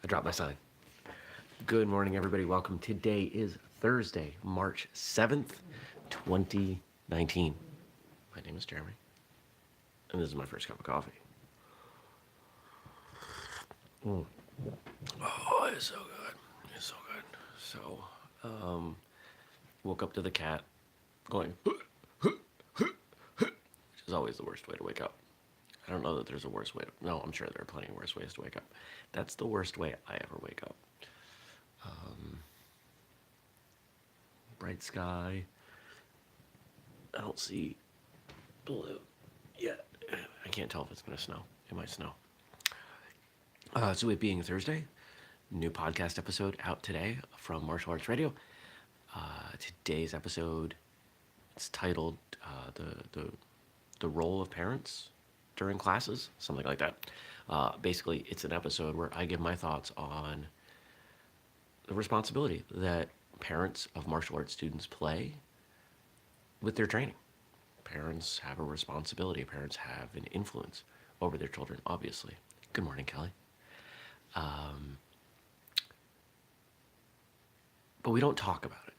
I dropped my sign. Good morning, everybody. Welcome. Today is Thursday, March 7th, 2019. My name is Jeremy, and this is my first cup of coffee. Oh, it's so good. It's so good. So, woke up to the cat going, which is always the worst way to wake up. I don't know that there's a worse way to, no, I'm sure there are plenty of worse ways to wake up. That's the worst way I ever wake up. Bright sky. I don't see blue yet. I can't tell if it's going to snow. It might snow. So it being Thursday, new podcast episode out today from Martial Arts Radio. Today's episode, it's titled the role of parents during classes, something like that. Basically, it's an episode where I give my thoughts on the responsibility that parents of martial arts students play with their training. Parents have a responsibility. Parents have an influence over their children, obviously. Good morning, Kelly. But we don't talk about it.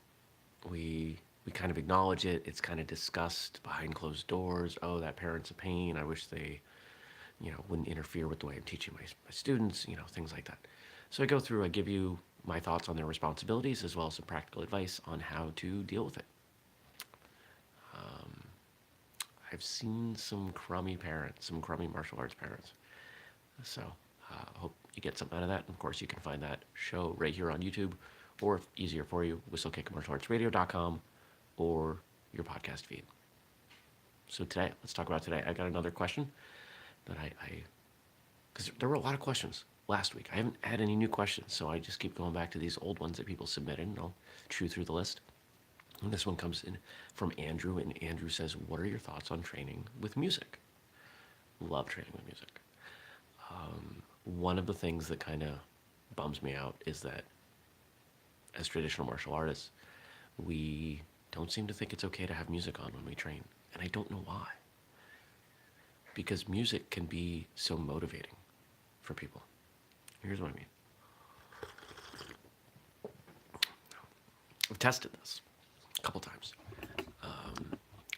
We kind of acknowledge it. It's kind of discussed behind closed doors. Oh, that parent's a pain. I wish they, wouldn't interfere with the way I'm teaching my students, things like that. So I go through, I give you my thoughts on their responsibilities as well as some practical advice on how to deal with it. I've seen some crummy parents, some crummy martial arts parents. So I hope you get something out of that. And of course, you can find that show right here on YouTube, or if easier for you, whistlekickmartialartsradio.com or your podcast feed. So today, let's talk about today. I got another question that because there were a lot of questions last week. I haven't had any new questions, so I just keep going back to these old ones that people submitted, and I'll chew through the list. And this one comes in from Andrew, and Andrew says, what are your thoughts on training with music? Love training with music. One of the things that kind of bums me out is that as traditional martial artists, we don't seem to think it's okay to have music on when we train. And I don't know why. Because music can be so motivating for people. Here's what I mean. I've tested this a couple times.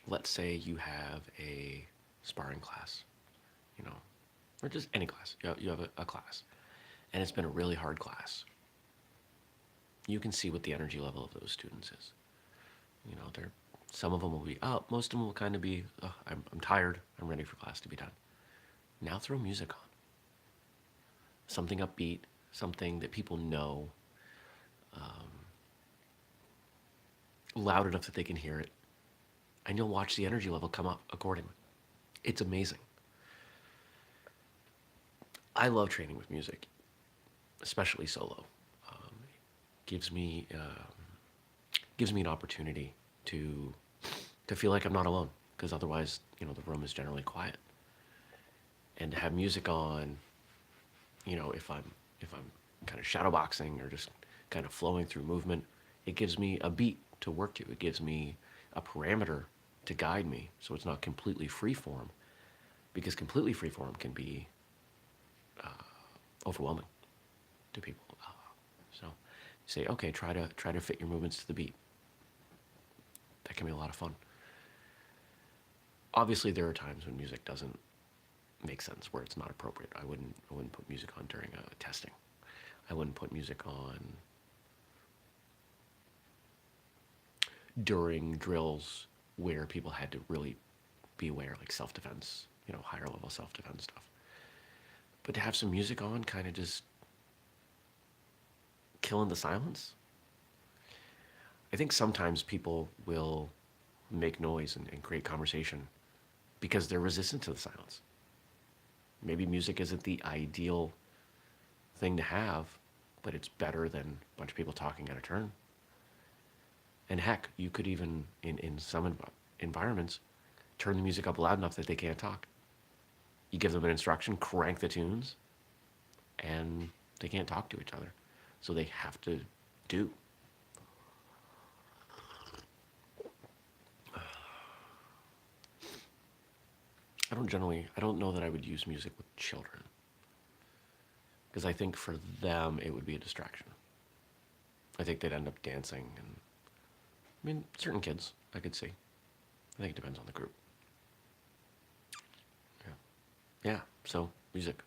Let's say you have a sparring class, or just any class. You have a class, and it's been a really hard class. You can see what the energy level of those students is. Some of them will be up. Most of them will kind of be, I'm tired. I'm ready for class to be done. Now throw music on. Something upbeat, something that people know, loud enough that they can hear it. And you'll watch the energy level come up accordingly. It's amazing. I love training with music, especially solo. Gives me an opportunity to feel like I'm not alone, because otherwise, the room is generally quiet. And to have music on, if I'm kind of shadowboxing or just kind of flowing through movement, it gives me a beat to work to. It gives me a parameter to guide me, so it's not completely free form, because completely free form can be overwhelming to people. So you say, okay, try to fit your movements to the beat. That can be a lot of fun. Obviously, there are times when music doesn't make sense, where it's not appropriate. I wouldn't put music on during testing. I wouldn't put music on during drills where people had to really be aware, like self-defense, higher level self-defense stuff. But to have some music on, kind of just killing the silence. I think sometimes people will make noise and create conversation because they're resistant to the silence. Maybe music isn't the ideal thing to have, but it's better than a bunch of people talking out of turn. And heck, you could even, in some environments, turn the music up loud enough that they can't talk. You give them an instruction, crank the tunes, and they can't talk to each other. So they have to do. I don't know that I would use music with children. because I think for them it would be a distraction. I think they'd end up dancing, and I mean, certain kids I could see. I think it depends on the group. Yeah, yeah. So music.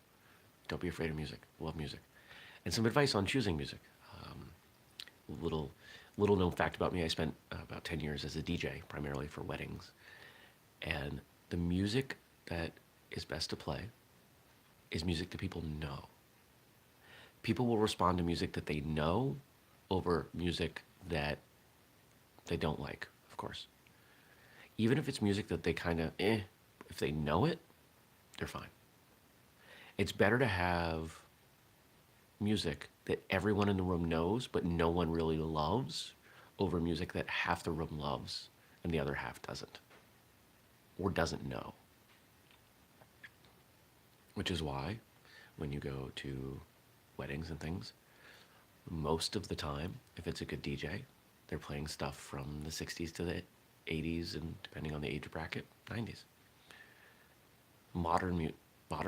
Don't be afraid of music. Love music. And some advice on choosing music. Um, little little known fact about me: I spent about 10 years as a DJ, primarily for weddings, and the music that is best to play is music that people know. People will respond to music that they know over music that they don't like, of course. Even if it's music that they kind of if they know it, they're fine. It's better to have music that everyone in the room knows but no one really loves over music that half the room loves and the other half doesn't or doesn't know. Which is why when you go to weddings and things, most of the time, if it's a good DJ, they're playing stuff from the 60s to the 80s and depending on the age bracket, 90s. Modern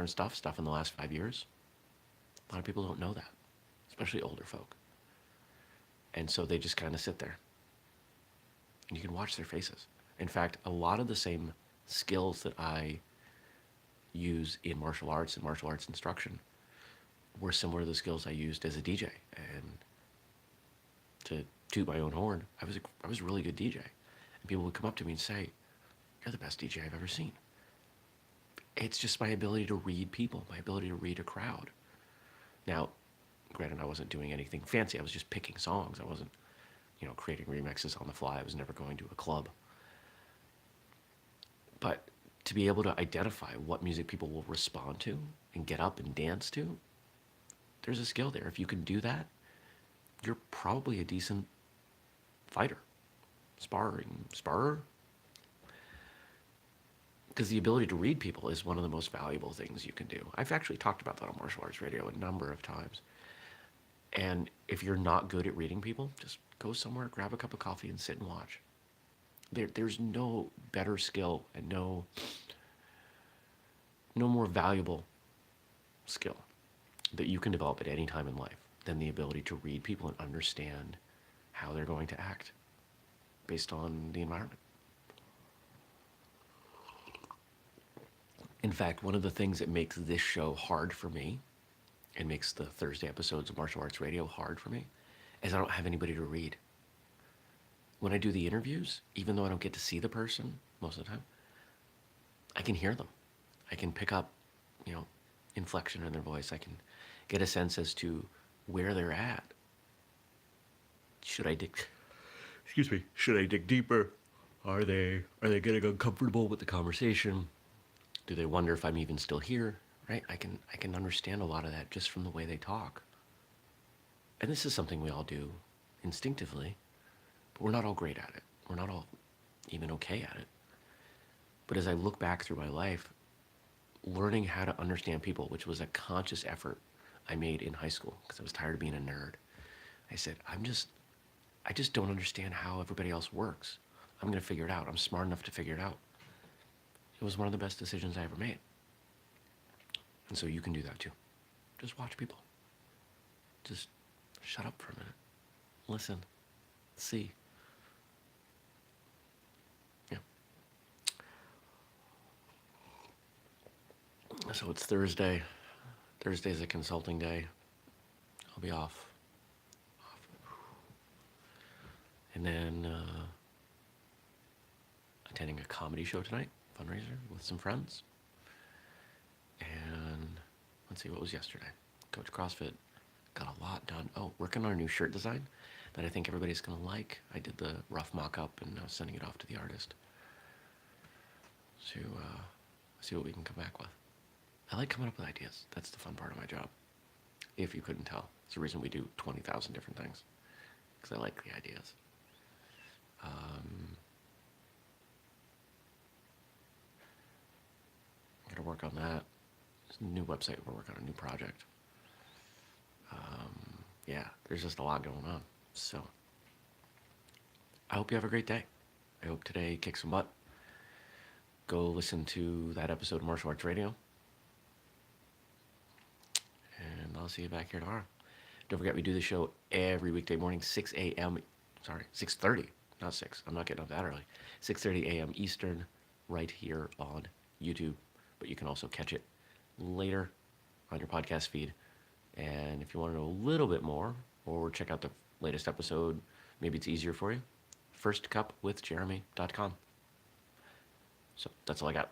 stuff in the last 5 years, a lot of people don't know that, especially older folk. And so they just kind of sit there. And you can watch their faces. In fact, a lot of the same skills that I use in martial arts and martial arts instruction were similar to the skills I used as a DJ. And to toot my own horn, I was a really good DJ. And people would come up to me and say, "You're the best DJ I've ever seen." It's just my ability to read people, my ability to read a crowd. Now, granted, I wasn't doing anything fancy. I was just picking songs. I wasn't, creating remixes on the fly. I was never going to a club. But to be able to identify what music people will respond to and get up and dance to, there's a skill there. If you can do that, you're probably a decent fighter, sparer. Because the ability to read people is one of the most valuable things you can do. I've actually talked about that on Martial Arts Radio a number of times. And if you're not good at reading people, just go somewhere, grab a cup of coffee, and sit and watch. There's no better skill and no more valuable skill that you can develop at any time in life than the ability to read people and understand how they're going to act based on the environment. In fact, one of the things that makes this show hard for me and makes the Thursday episodes of Martial Arts Radio hard for me is I don't have anybody to read. When I do the interviews, even though I don't get to see the person most of the time, I can hear them. I can pick up, inflection in their voice. I can get a sense as to where they're at. Should I dig deeper? Are they getting uncomfortable with the conversation? Do they wonder if I'm even still here? Right? I can understand a lot of that just from the way they talk. And this is something we all do instinctively, but we're not all great at it. We're not all even okay at it. But as I look back through my life, learning how to understand people, which was a conscious effort I made in high school because I was tired of being a nerd. I said, I just don't understand how everybody else works. I'm going to figure it out. I'm smart enough to figure it out. It was one of the best decisions I ever made. And so you can do that too. Just watch people. Just shut up for a minute. Listen. See. Yeah. So it's Thursday. Thursday's a consulting day. I'll be off. And then attending a comedy show tonight, fundraiser with some friends. And let's see, what was yesterday? Coach CrossFit, got a lot done. Oh, working on a new shirt design that I think everybody's gonna like. I did the rough mock-up and I was sending it off to the artist to see what we can come back with. I like coming up with ideas. That's the fun part of my job. If you couldn't tell, it's the reason we do 20,000 different things, because I like the ideas. I'm gonna work on that. There's a new website. We're working on a new project. Yeah, there's just a lot going on. So I hope you have a great day. I hope today kicks some butt. Go listen to that episode of Martial Arts Radio. And I'll I'll see you back here tomorrow. Don't forget, we do the show every weekday morning, 6 a.m. Sorry, 6:30, not 6. I'm not getting up that early. 6:30 a.m. Eastern, right here on YouTube. But you can also catch it later on your podcast feed. And if you want to know a little bit more or check out the latest episode, maybe it's easier for you, firstcupwithjeremy.com. So that's all I got.